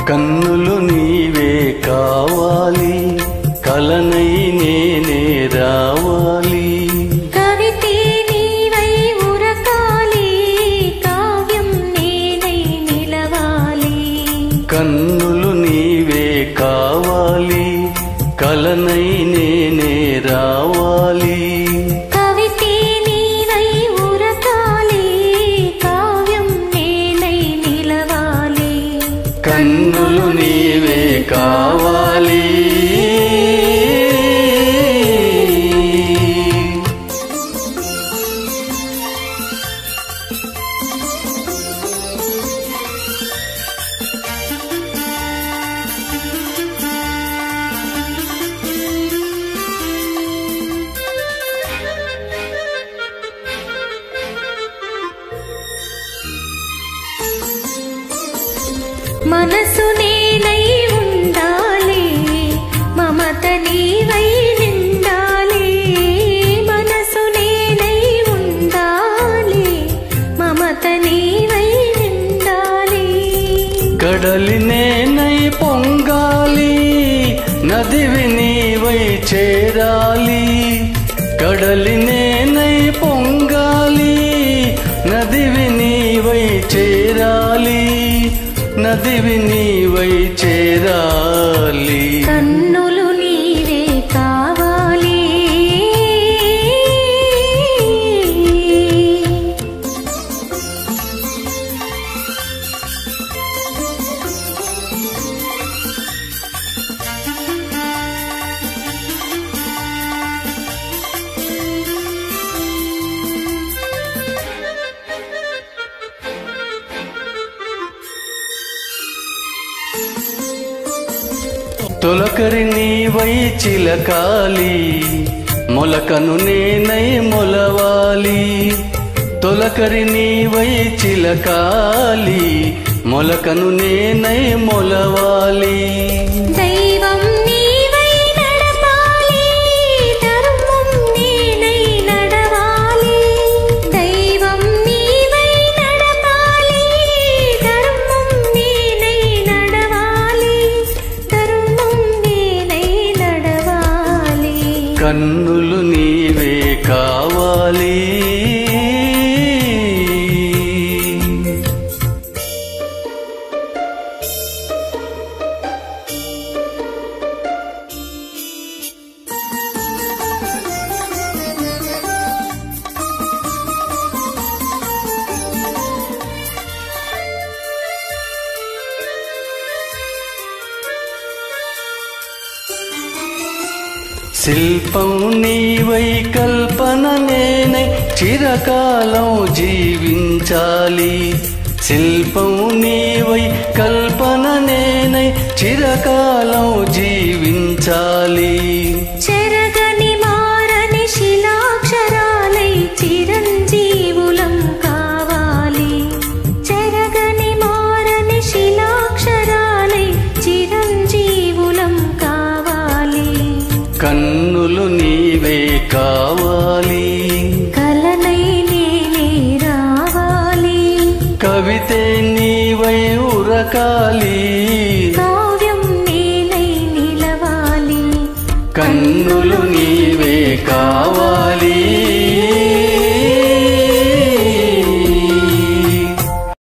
కన్నులు నీవే కావాలి, కలనై నేనే రావాలి. కవితే నీవై ఉరకాలి, కావ్యం నేనై నిలవాలి. కన్నులు నీవే కావాలి, కలనై నేనే రావాలి. కవితే నీవై ఉరకాలి, కావ్యం నేనై నిలవాలి. కన్నులు నీవే కావాలి. మనసు నేనై ఉండాలి, మమత నీవై నిండాలి. మనసు నేనై ఉండాలి, మమత నీవై నిండాలి. కడలి నేనై పొంగాలి, నదివి నీవై చేరాలి. కడలి నేనై పొంగాలి, నదివి నీవై చేరాలి. నదివి నీవై చేరాలి. కన్నులు నీవే కావాలి. తొలకరి నీవై చిలకాలి, మొలకను నేనై మొలవాలి. తొలకరి నీవై చిలకాలి, మొలకను నేనై మొలవాలి. దైవం నీవై నడపాలి, ధర్మం నేనై నడవాలి. దైవం నీవై నడపాలి, ధర్మం నేనై నడవాలి. ధర్మం నేనై నడవాలి. కన్నులు నీవే కావాలి. శిల్పం నీవై కల్పన నేనై చిరకాలం జీవించాలి. శిల్పం నీవై కల్పన నేనై చిరకాలం జీవించాలి. చెరగని మారని శిలాక్షరాలై చిరంజీవులం కావాలి. చెరగని మారని శిలాక్షరాలై చిరంజీవులం కావాలి. కన్నులు నీవే కావాలి, కలనై నేనే రావాలి. కవితే నీవై ఉరకాలి. కావ్యం నేనై నిలవాలి. కన్నులు నీవే కావాలి.